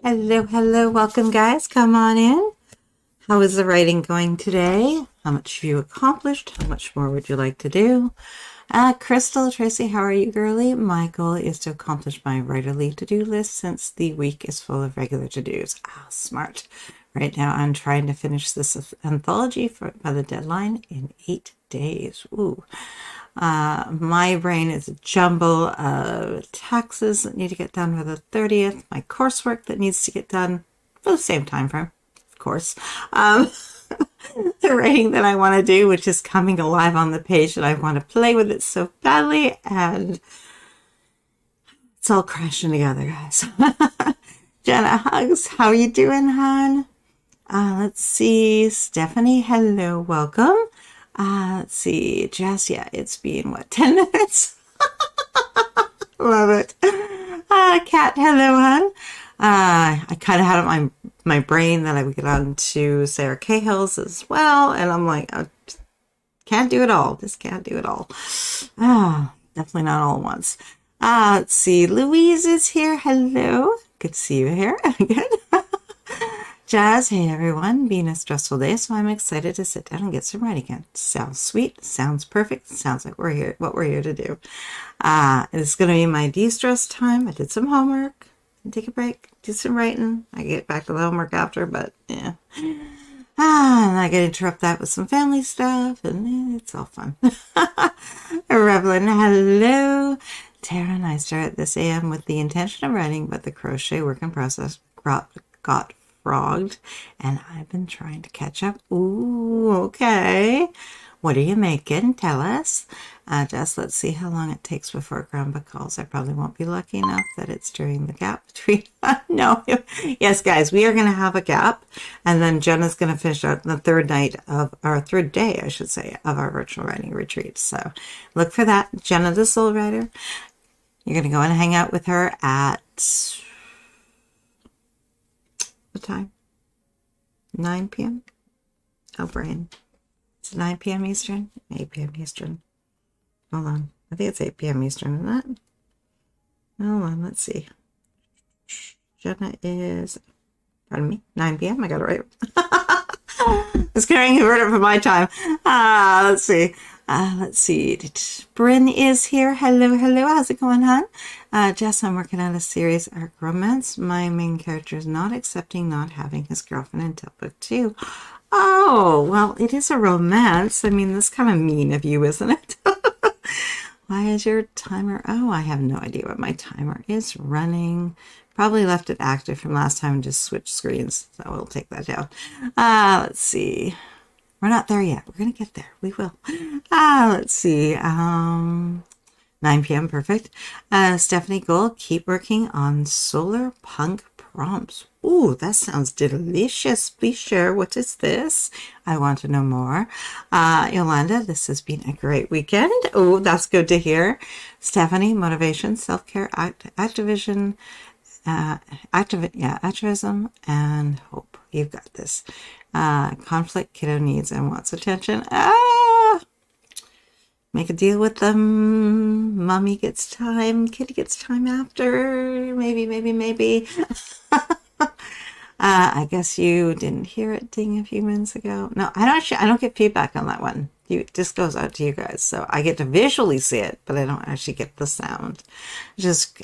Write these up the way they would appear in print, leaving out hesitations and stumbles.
Hello, hello. Welcome, guys. Come on in. How is the writing going today? How much have you accomplished? How much more would you like to do? Crystal, Tracy, how are you, girly? My goal is to accomplish my writerly to-do list since the week is full of regular to-dos. Ah, smart. Right now, I'm trying to finish this anthology by the deadline in 8 days. Ooh. My brain is a jumble of taxes that need to get done by the 30th, my coursework that needs to get done for the same time frame, of course. The writing that I want to do, which is coming alive on the page, and I want to play with it so badly, and it's all crashing together, guys. Jenna, hugs. How are you doing, hon? Let's see. Stephanie, hello, welcome. Let's see. Jess, yeah, it's been, 10 minutes? Love it. Kat, hello, hon. I kind of had it in my brain that I would get on to Sarah Cahill's as well, and I'm like, I can't do it all. Just can't do it all. Definitely not all at once. Let's see. Louise is here. Hello. Good to see you here. Good. Jazz, hey everyone, been a stressful day, so I'm excited to sit down and get some writing in. Sounds sweet, sounds perfect, sounds like what we're here to do. It's going to be my de-stress time. I did some homework, take a break, do some writing. I get back to the homework after, but yeah. And I get to interrupt that with some family stuff, and it's all fun. Revlin, hello. Tara and I started this AM with the intention of writing, but the crochet work in process got frogged, and I've been trying to catch up. Ooh, okay. What are you making? Tell us. Just let's see how long it takes before Grandpa calls. I probably won't be lucky enough that it's during the gap between. No. Yes, guys, we are going to have a gap, and then Jenna's going to finish out the third day, I should say, of our virtual writing retreat. So look for that. Jenna, the soul writer. You're going to go and hang out with her at what time? 9 p.m. Oh, brain. It's 9 p.m. Eastern? 8 p.m. Eastern. Hold on. I think it's 8 p.m. Eastern, isn't it? Hold on, let's see. Jenna is, pardon me, 9 p.m. I got it right. I was carrying a verdict for my time. Let's see. Bryn is here. Hello, hello. How's it going, hon? Jess, I'm working on a series arc romance. My main character is not accepting not having his girlfriend until book 2. Oh, well, it is a romance. I mean, that's kind of mean of you, isn't it? Why is your timer? Oh, I have no idea what my timer is running. Probably left it active from last time and just switched screens. So we'll take that down. Let's see. We're not there yet. We're going to get there. We will. Let's see. 9 p.m. Perfect. Stephanie Gold, keep working on solar punk prompts. Ooh, that sounds delicious. Please share. What is this? I want to know more. Yolanda, this has been a great weekend. Oh, that's good to hear. Stephanie, motivation, self-care, activism, and hope. You've got this. Conflict, kiddo needs and wants attention. Make a deal with them. Mommy gets time. Kitty gets time after. Maybe. I guess you didn't hear it ding a few minutes ago. No, I don't get feedback on that one. It just goes out to you guys. So I get to visually see it, but I don't actually get the sound.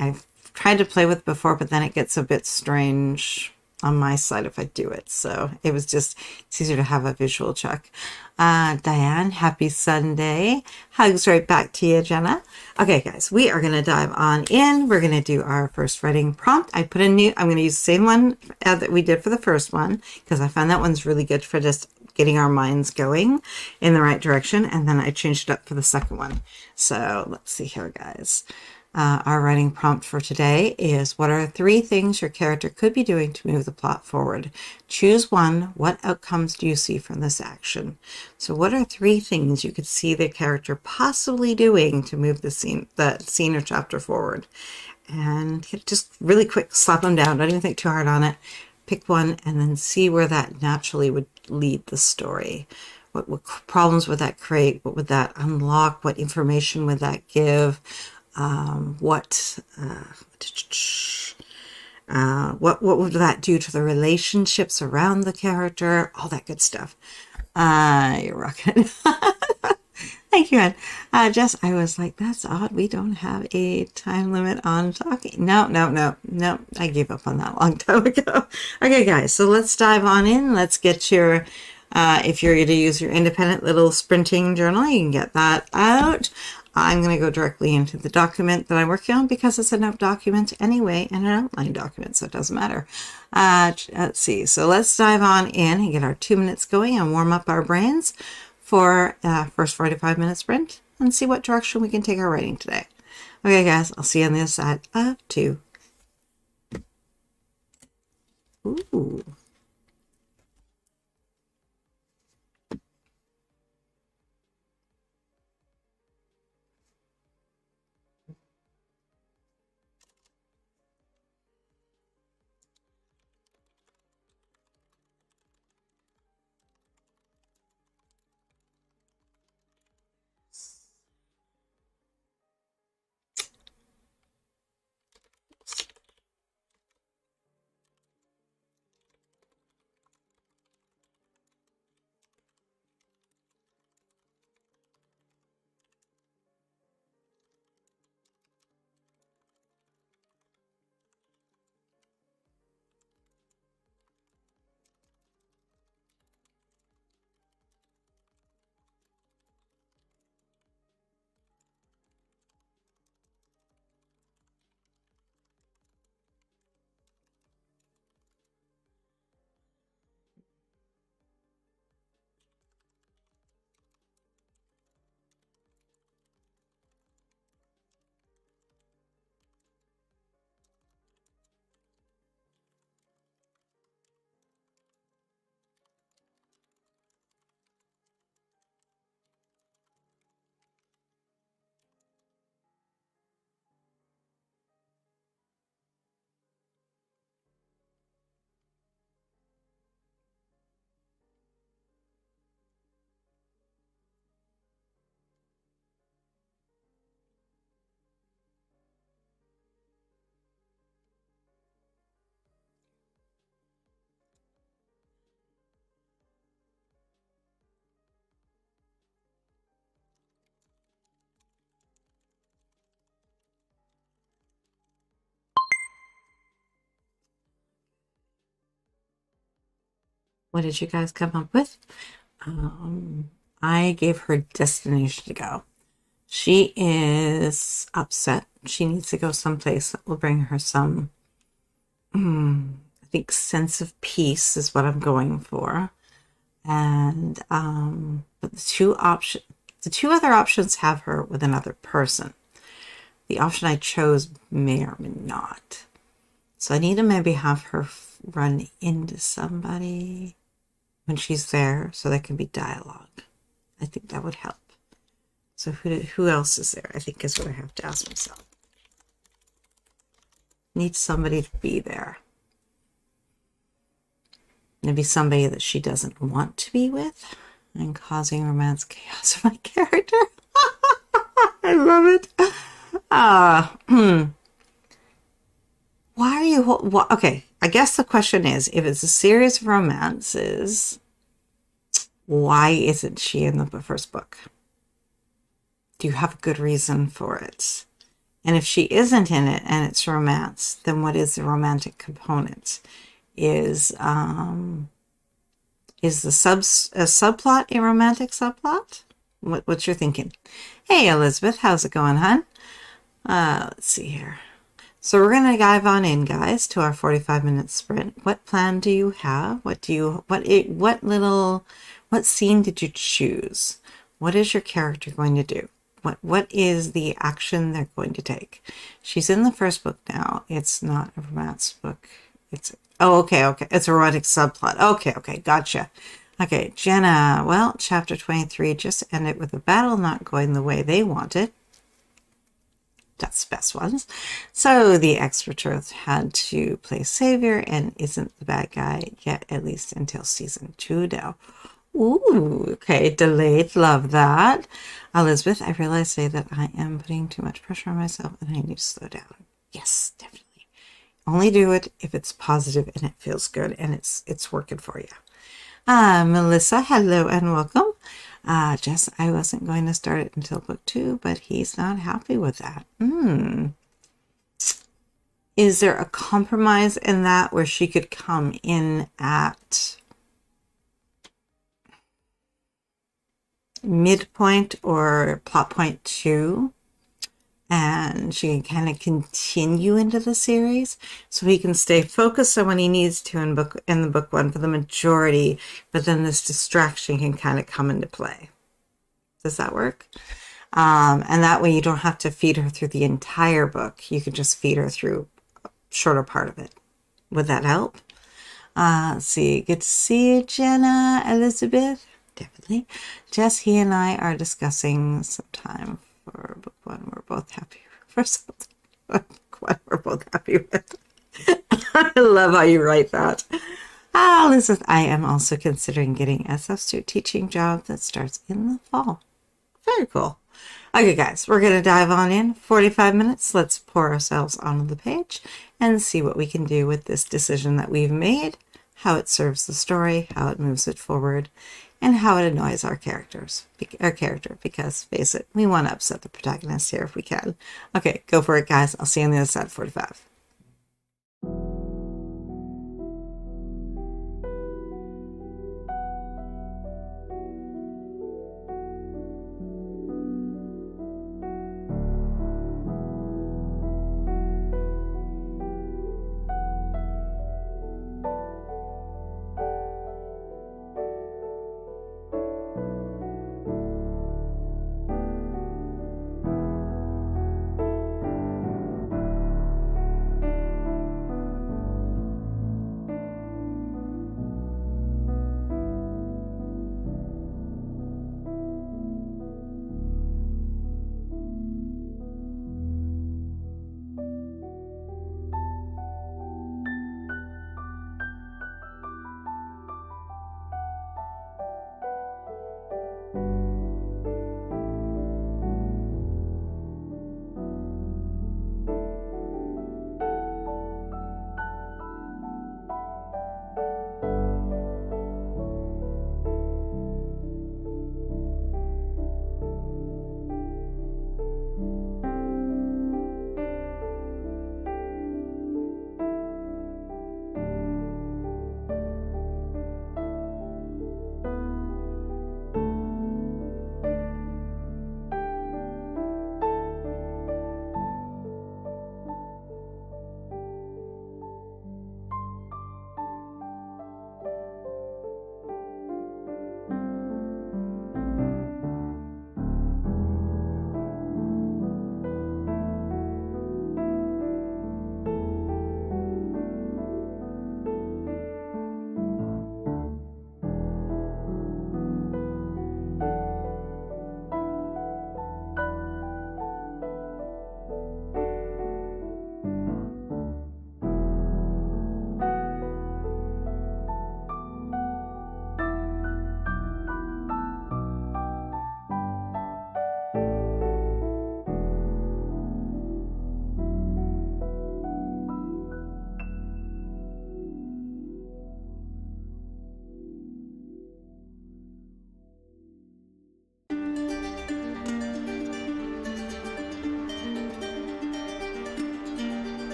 I've tried to play with it before, but then it gets a bit strange on my side if I do it. So it's easier to have a visual check. Diane, happy Sunday. Hugs right back to you, Jenna. Okay, guys, we are going to dive on in. We're going to do our first writing prompt. I'm going to use the same one that we did for the first one because I found that one's really good for just getting our minds going in the right direction. And then I changed it up for the second one. So let's see here, guys. Our writing prompt for today is, what are 3 things your character could be doing to move the plot forward? Choose one. What outcomes do you see from this action? So what are 3 things you could see the character possibly doing to move the scene or chapter forward? And just really quick, slap them down. Don't even think too hard on it. Pick one and then see where that naturally would lead the story. What problems would that create? What would that unlock? What information would that give? What would that do to the relationships around the character? All that good stuff. You're rocking it. Thank you, Ed. Jess, I was like, that's odd. We don't have a time limit on talking. No. I gave up on that a long time ago. Okay, guys, so let's dive on in. Let's get your, if you're going to use your independent little sprinting journal, you can get that out. I'm going to go directly into the document that I'm working on because it's a note document anyway and an outline document, so it doesn't matter. Let's see. So let's dive on in and get our 2 minutes going and warm up our brains for first 45-minute sprint and see what direction we can take our writing today. Okay, guys, I'll see you on the other side of 2. Ooh. What did you guys come up with? I gave her destination to go. She is upset. She needs to go someplace that will bring her some, I think, sense of peace is what I'm going for. And but the two other options have her with another person. The option I chose may or may not. So I need to maybe have her run into somebody when she's there so there can be dialogue. I think that would help. So who else is there? I think is what I have to ask myself. Need somebody to be there. Maybe somebody that she doesn't want to be with and causing romance chaos for my character. I love it. Why are you... Okay, I guess the question is, if it's a series of romances, why isn't she in the first book? Do you have a good reason for it? And if she isn't in it and it's romance, then what is the romantic component? Is the subplot a romantic subplot? What's your thinking? Hey, Elizabeth, how's it going, hon? Let's see here. So we're going to dive on in, guys, to our 45-minute sprint. What plan do you have? What scene did you choose? What is your character going to do? What is the action they're going to take? She's in the first book now. It's not a romance book. Okay. It's a erotic subplot. Okay, gotcha. Okay, Jenna. Well, chapter 23 just ended with a battle not going the way they wanted. That's the best ones. So the ex-betrothed had to play savior and isn't the bad guy yet, at least until season 2 now. Ooh, okay, delayed. Love that. Elizabeth, I realize today that I am putting too much pressure on myself and I need to slow down. Yes, definitely. Only do it if it's positive and it feels good and it's working for you. Melissa, hello and welcome. Jess, I wasn't going to start it until book 2, but he's not happy with that. Is there a compromise in that where she could come in at midpoint or plot point 2? And she can kind of continue into the series, so he can stay focused on what he needs to in the book 1 for the majority, but then this distraction can kind of come into play. Does that work? And that way you don't have to feed her through the entire book. You can just feed her through a shorter part of it. Would that help? Let's see. Good to see you, Jenna, Elizabeth. Definitely. Jess, he and I are discussing some time for book 1 we're both happy for something. Book 1 we're both happy with. I love how you write that. Elizabeth, I am also considering getting a substitute teaching job that starts in the fall. Very cool. Okay, guys, we're going to dive on in. 45 minutes. Let's pour ourselves onto the page and see what we can do with this decision that we've made, how it serves the story, how it moves it forward, and how it annoys our character, because face it, we want to upset the protagonist here if we can. Okay, go for it, guys. I'll see you on the other side, 45.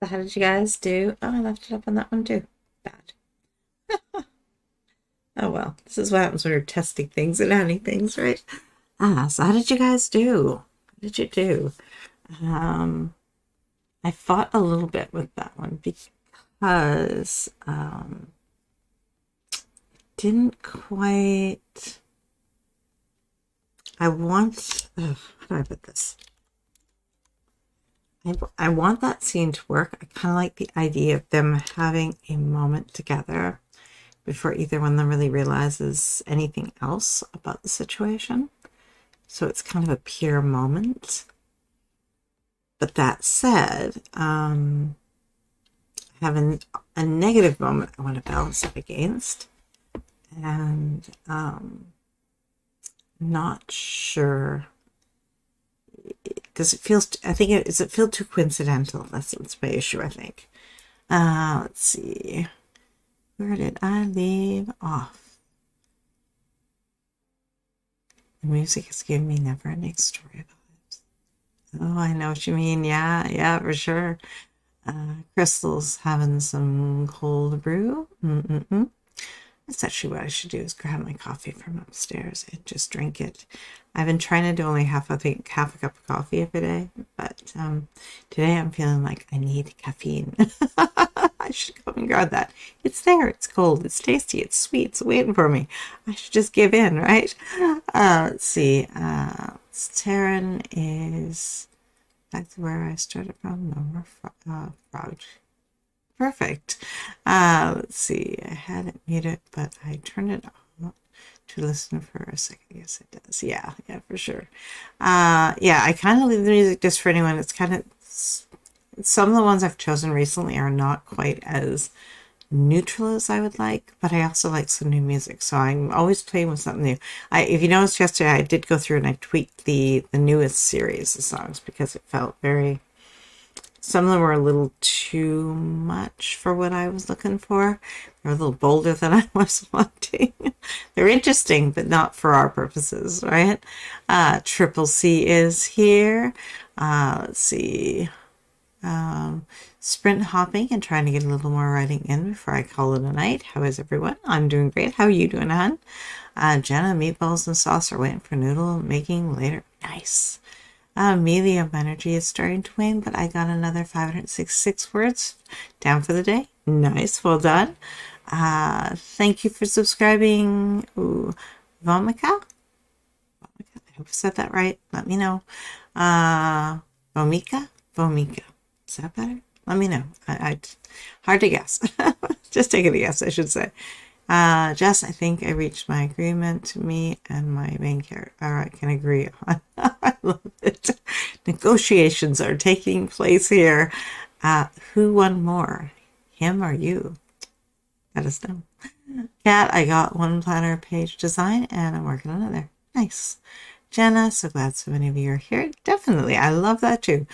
So how did you guys do? Oh, I left it up on that one too. Bad. Oh well, this is what happens when you're testing things and adding things, right? So how did you guys do? What did you do? I fought a little bit with that one because didn't quite. I want. How do I put this? I want that scene to work. I kind of like the idea of them having a moment together before either one of them really realizes anything else about the situation. So it's kind of a pure moment. But that said, having a negative moment I want to balance it against. And not sure. Does it feel, does it feel too coincidental? That's my issue, I think. Let's see. Where did I leave off? The music is giving me never-ending story vibes. Oh, I know what you mean. Yeah, for sure. Crystal's having some cold brew. That's actually what I should do, is grab my coffee from upstairs and just drink it. I've been trying to do only half a cup of coffee every day, but today I'm feeling like I need caffeine. I should go and grab that. It's there. It's cold. It's tasty. It's sweet. It's waiting for me. I should just give in, right? Let's see. Taryn is back to where I started from. No more frog. Perfect. Let's see. I had it muted, but I turned it on to listen for a second. Yes, it does. Yeah, for sure. Yeah, I kind of leave the music just for anyone. It's kind of, some of the ones I've chosen recently are not quite as neutral as I would like, but I also like some new music, so I'm always playing with something new. If you noticed yesterday, I did go through and I tweaked the newest series of songs because it felt very, some of them were a little too much for what I was looking for. They're a little bolder than I was wanting. They're interesting, but not for our purposes, right? Triple C is here. Let's see. Sprint hopping and trying to get a little more writing in before I call it a night. How is everyone? I'm doing great. How are you doing, hon? Jenna, meatballs and sauce are waiting for noodle making later. Nice. Medium energy is starting to wane, but I got another 566 words down for the day. Nice. Well done. Thank you for subscribing. Ooh, Vomika? I hope I said that right. Let me know. Vomika? Is that better? Let me know. Hard to guess. Just taking a guess, I should say. Jess, I think I reached my agreement. Me and my main character I can agree on. I love it. Negotiations are taking place here. Who won more? Him or you? Let us know. Kat, I got one planner page design and I'm working on another. Nice. Jenna, so glad so many of you are here. Definitely. I love that too.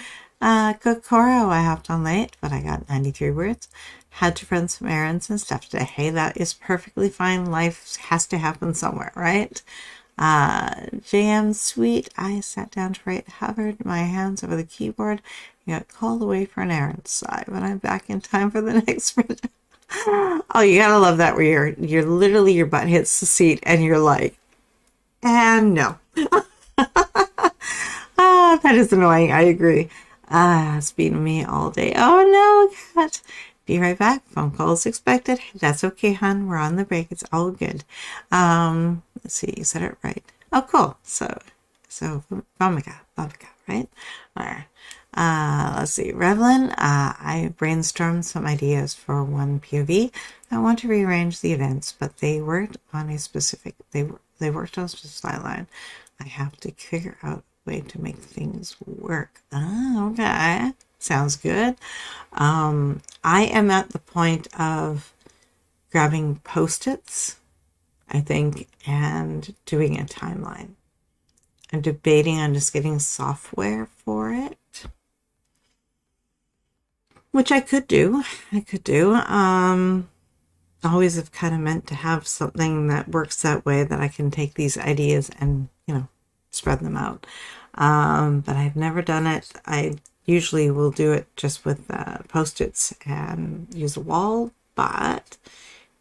Kokoro, I hopped on late, but I got 93 words. Had to run some errands and stuff today. Hey, that is perfectly fine. Life has to happen somewhere, right? JM Sweet, I sat down to write, hovered my hands over the keyboard, and got called away for an errand. Sigh, but I'm back in time for the next sprint. Oh, you gotta love that where you're literally, your butt hits the seat and you're like, and no. That is annoying. I agree. It's been me all day. Oh no, Kat. Be right back. Phone calls expected. That's okay, hon. We're on the break. It's all good. Let's see. You said it right. Oh, cool. So, Vomika, right? All right. Let's see. Revlin, I brainstormed some ideas for one POV. I want to rearrange the events, but they worked on a specific, they worked on a specific line. I have to figure out a way to make things work. Okay. Sounds good. I am at the point of grabbing Post-its, I think, and doing a timeline. I'm debating on just getting software for it, which I could do. Always have kind of meant to have something that works that way that I can take these ideas and, spread them out. But I've never done it. usually we'll do it just with Post-its and use a wall, but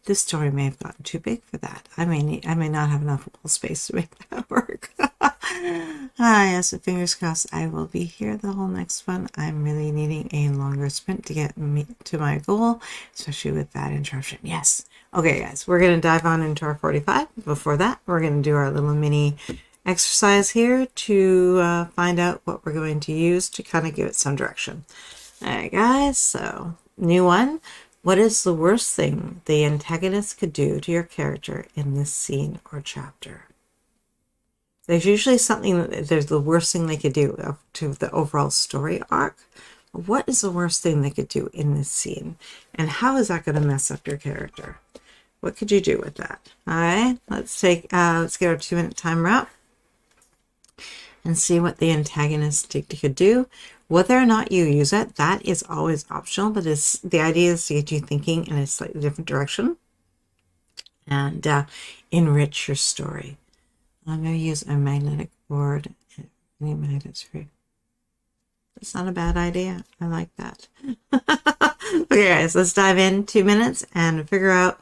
this story may have gotten too big for that. I may not have enough wall space to make that work. Yes, so fingers crossed I will be here the whole next one. I'm really needing a longer sprint to get me to my goal, especially with that interruption. Yes. Okay, guys, we're going to dive on into our 45. Before that, we're going to do our little mini exercise here to find out what we're going to use to kind of give it some direction. All right, guys, so new one. What is the worst thing the antagonist could do to your character in this scene or chapter? There's usually something that there's the worst thing they could do to the overall story arc. What is the worst thing they could do in this scene? And how is that going to mess up your character? What could you do with that? All right, let's get our 2-minute timer out and see what the antagonist could do. Whether or not you use it, that is always optional, but the idea is to get you thinking in a slightly different direction and enrich your story. I'm going to use a magnetic board. Any magnets for you? That's not a bad idea. I like that. Okay, guys, let's dive in 2 minutes and figure out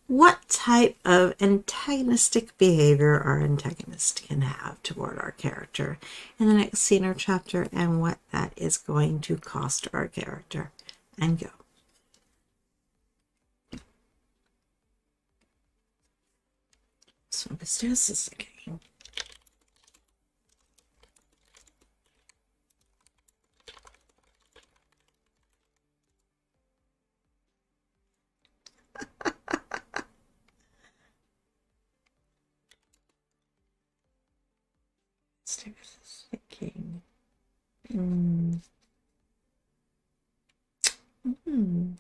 what type of antagonistic behavior our antagonist can have toward our character in the next scene or chapter, and what that is going to cost our character. And go. So this is the game.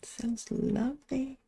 Sounds lovely.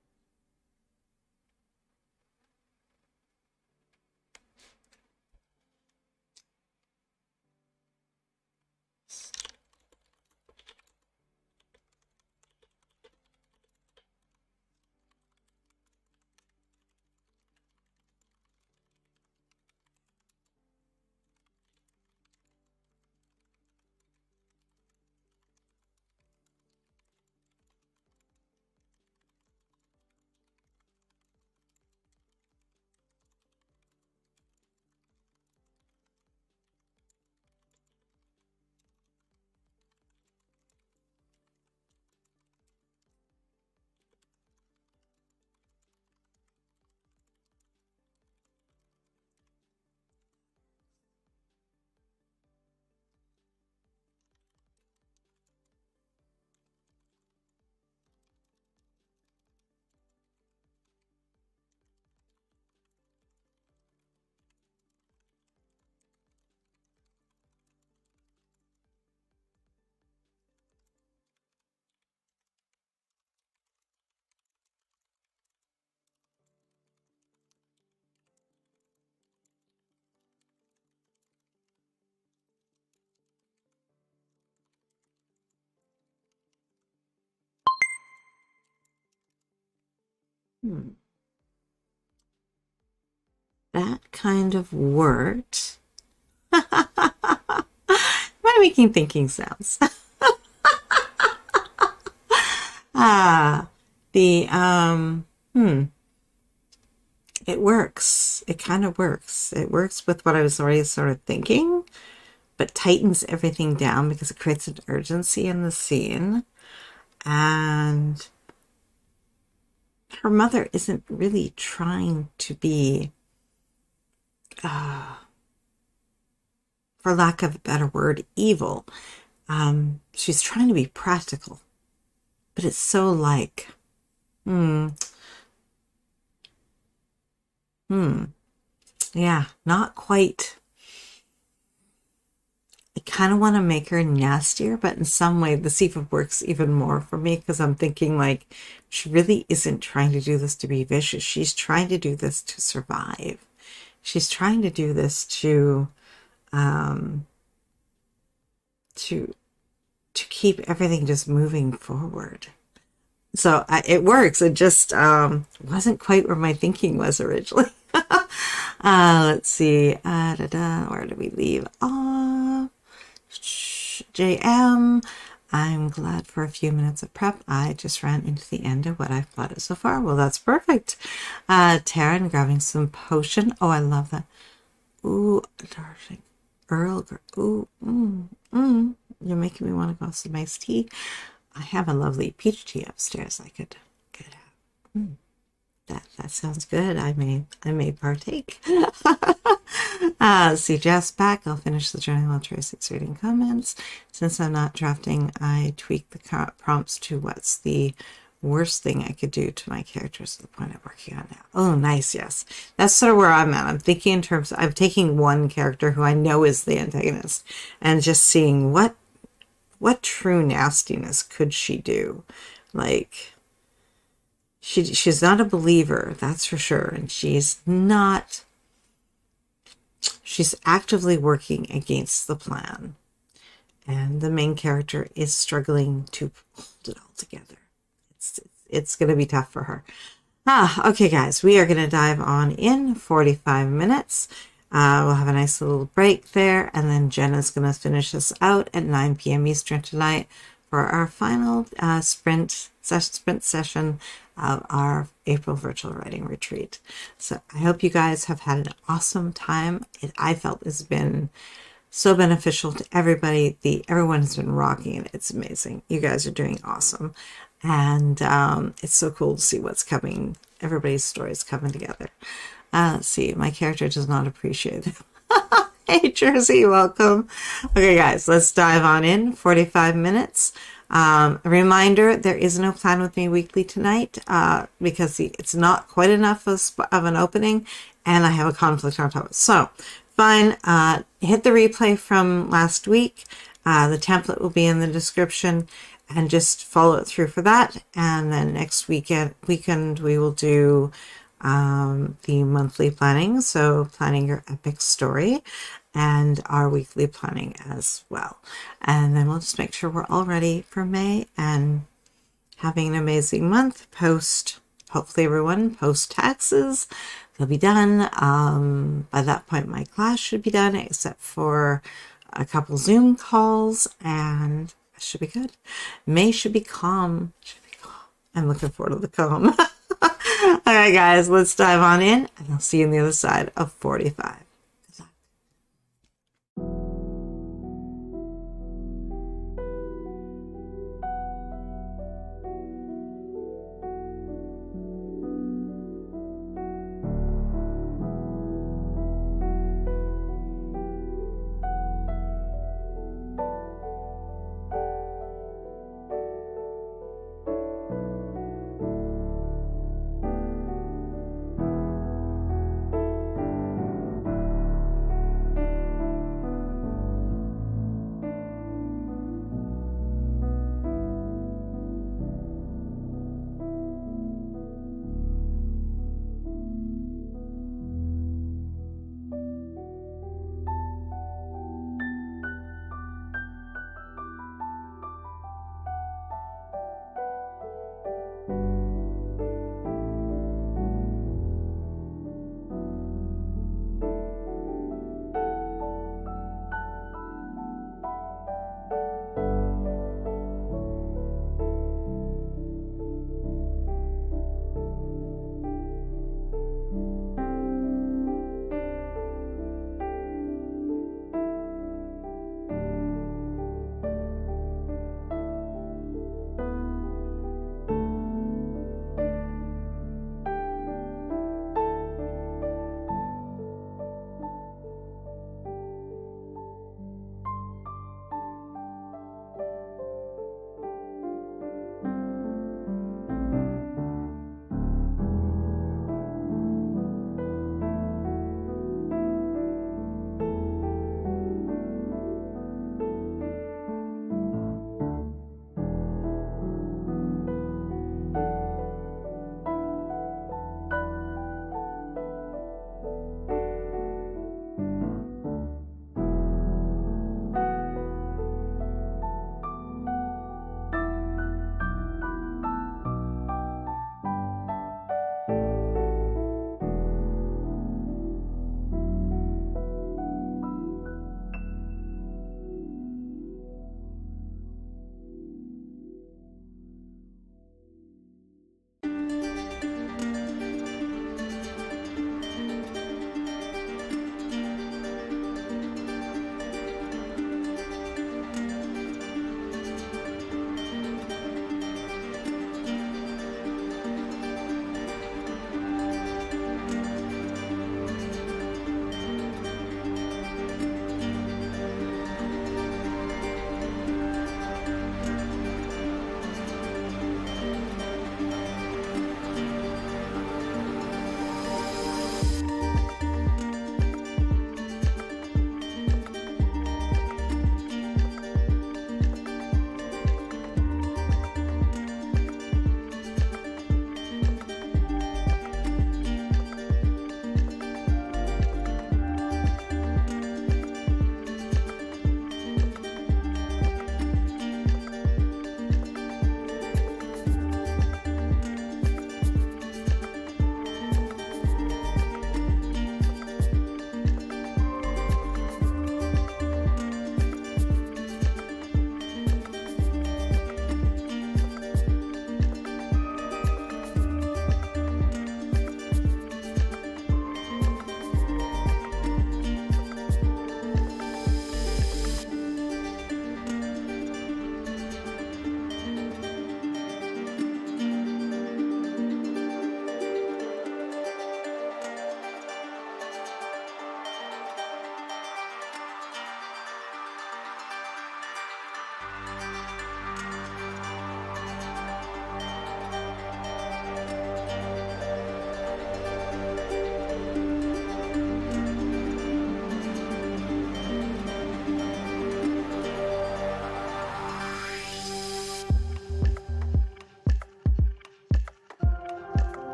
That kind of worked. Why am I making thinking sounds? It works. It kind of works. It works with what I was already sort of thinking, but tightens everything down because it creates an urgency in the scene. And her mother isn't really trying to be, for lack of a better word, evil. She's trying to be practical, but it's so like, yeah, not quite. I kind of want to make her nastier, but in some way this even works even more for me, because I'm thinking like she really isn't trying to do this to be vicious. She's trying to do this to survive. She's trying to do this to keep everything just moving forward. So it works. It just wasn't quite where my thinking was originally. Let's see. Where did we leave off? JM. I'm glad for a few minutes of prep. I just ran into the end of what I've plotted so far. Well, that's perfect. Taryn grabbing some potion. Oh, I love that. Ooh, darling. Earl. Ooh, you're making me want to go some iced tea. I have a lovely peach tea upstairs I could have. That sounds good. I may partake. See Jess back. I'll finish the journal while Tracy's reading comments. Since I'm not drafting, I tweak the prompts to what's the worst thing I could do to my characters to the point I'm working on now. Oh, nice. Yes. That's sort of where I'm at. I'm thinking in terms of, I'm taking one character who I know is the antagonist and just seeing what true nastiness could she do. Like, she's not a believer, that's for sure. And she's actively working against the plan. And the main character is struggling to hold it all together. It's going to be tough for her. Okay, guys, we are going to dive on in 45 minutes. We'll have a nice little break there, and then Jenna's going to finish us out at 9 p.m. Eastern tonight for our final sprint session of our April virtual writing retreat. So I hope you guys have had an awesome time. I felt has been so beneficial to everybody. Everyone has been rocking it. It's amazing. You guys are doing awesome. And it's so cool to see what's coming. Everybody's stories coming together. Let's see. My character does not appreciate it. Hey, Tracy, welcome. Okay, guys, let's dive on in. 45 minutes. A reminder, there is no Plan With Me weekly tonight because it's not quite enough of an opening, and I have a conflict on top of it. So, fine. Hit the replay from last week. The template will be in the description, and just follow it through for that. And then next weekend we will do the monthly planning, so planning your epic story, and our weekly planning as well. And then we'll just make sure we're all ready for May and having an amazing month hopefully everyone post taxes. They'll be done. By that point, my class should be done, except for a couple Zoom calls, and it should be good. May should be calm. I'm looking forward to the calm. All right, guys, let's dive on in, and I'll see you on the other side of 45.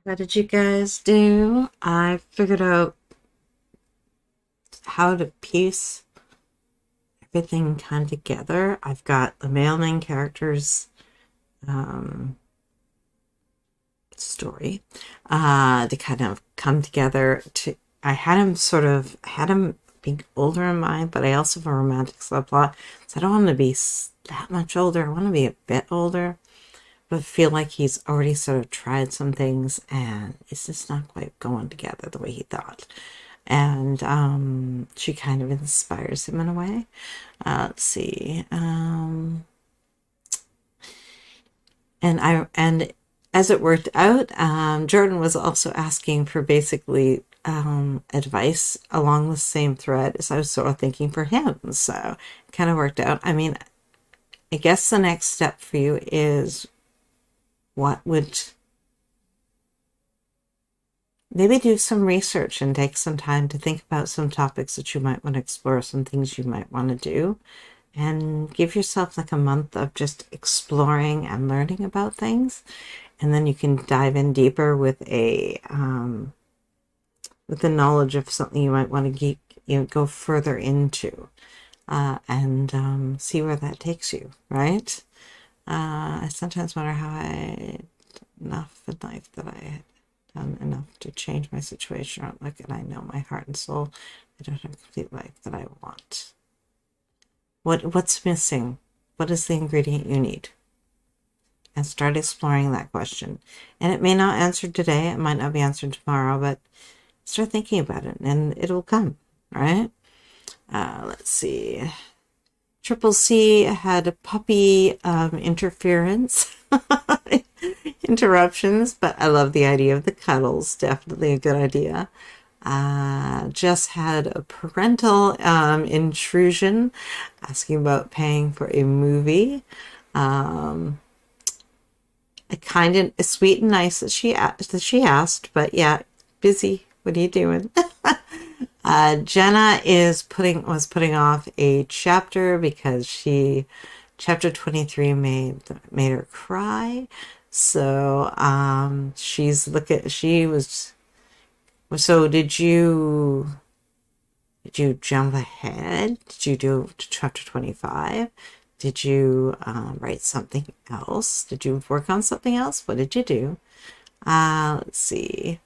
How did you guys do? I figured out how to piece everything kind of together. I've got the male main character's story to kind of come together. I had him being older in mind, but I also have a romantic subplot, so I don't want to be that much older. I want to be a bit older, but feel like he's already sort of tried some things and it's just not quite going together the way he thought. And she kind of inspires him in a way. Let's see. And as it worked out, Jordan was also asking for basically advice along the same thread as I was sort of thinking for him. So it kind of worked out. I mean, I guess the next step for you is maybe do some research and take some time to think about some topics that you might want to explore, some things you might want to do, and give yourself like a month of just exploring and learning about things. And then you can dive in deeper with the knowledge of something you might want to go further into, and see where that takes you, right? I sometimes wonder how I enough in life that I had done enough to change my situation. Look, and I know my heart and soul, I don't have a complete life that I want. What's missing? What is the ingredient you need? And start exploring that question. And it may not answer today, it might not be answered tomorrow, but start thinking about it and it'll come, right? Let's see. Triple C had a puppy interference, interruptions, but I love the idea of the cuddles. Definitely a good idea. Just had a parental intrusion, asking about paying for a movie. Kind of sweet and nice that she asked, but yeah, busy. What are you doing? Jenna was putting off a chapter because chapter 23 made her cry. So so did you jump ahead? Did you do chapter 25? Did you write something else? Did you work on something else? What did you do? Let's see.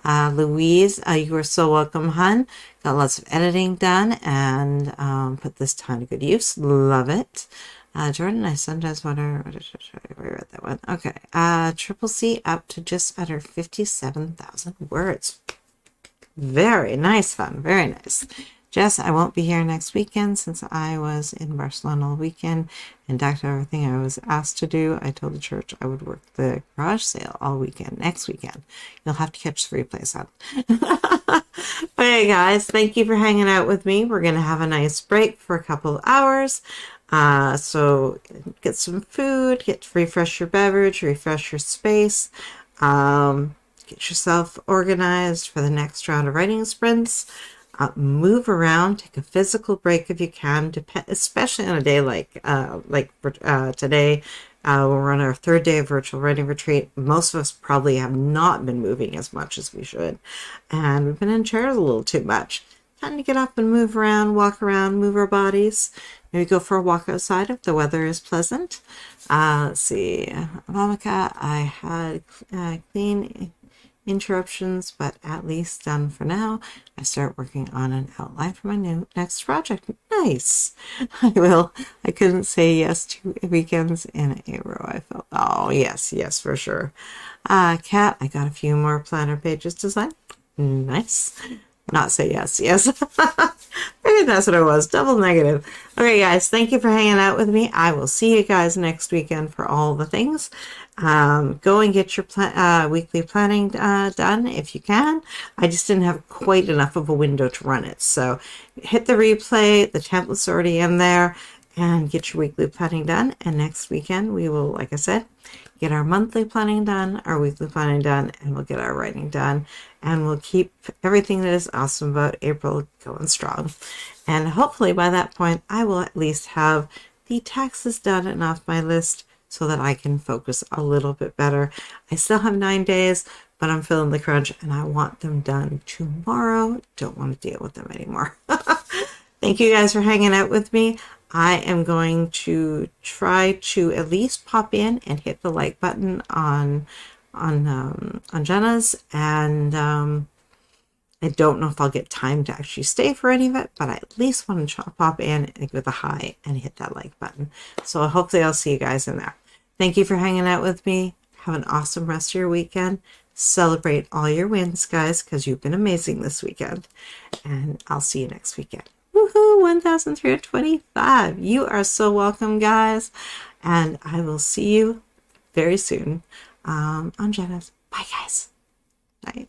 Louise, you are so welcome, hun. Got lots of editing done and put this time to good use. Love it. Jordan, I sometimes wonder. I read that one. Okay. Triple C up to just under 57,000 words. Very nice, hun. Very nice. Jess, I won't be here next weekend since I was in Barcelona all weekend and docked everything I was asked to do. I told the church I would work the garage sale all weekend. Next weekend, you'll have to catch the replays on. Okay, guys, thank you for hanging out with me. We're going to have a nice break for a couple of hours. So get some food, refresh your beverage, refresh your space. Get yourself organized for the next round of writing sprints. Move around, take a physical break if you can, especially on a day like today. We're on our third day of virtual writing retreat. Most of us probably have not been moving as much as we should, and we've been in chairs a little too much. Time to get up and move around, walk around, move our bodies. Maybe go for a walk outside if the weather is pleasant. Let's see, Monica, I had clean interruptions, but at least done for now. I start working on an outline for my next project. Nice. I couldn't say yes to weekends in a row. I felt, oh yes, for sure. Kat, I got a few more planner pages designed. Nice. Not say yes. Maybe that's what it was. Double negative. Okay, guys, thank you for hanging out with me. I will see you guys next weekend for all the things. Go and get your weekly planning done if you can. I just didn't have quite enough of a window to run it. So hit the replay. The template's already in there. And get your weekly planning done. And next weekend, we will, like I said, get our monthly planning done, our weekly planning done, and we'll get our writing done. And we'll keep everything that is awesome about April going strong. And hopefully by that point, I will at least have the taxes done and off my list so that I can focus a little bit better. I still have 9 days, but I'm feeling the crunch and I want them done tomorrow. Don't want to deal with them anymore. Thank you guys for hanging out with me. I am going to try to at least pop in and hit the like button on Jenna's, and I don't know if I'll get time to actually stay for any of it, but I at least want to pop in and give a hi and hit that like button. So hopefully I'll see you guys in there. Thank you for hanging out with me. Have an awesome rest of your weekend. Celebrate all your wins, guys, because you've been amazing this weekend. And I'll see you next weekend. Woohoo! 1,325. You are so welcome, guys. And I will see you very soon on Jenna's. Bye, guys. Bye.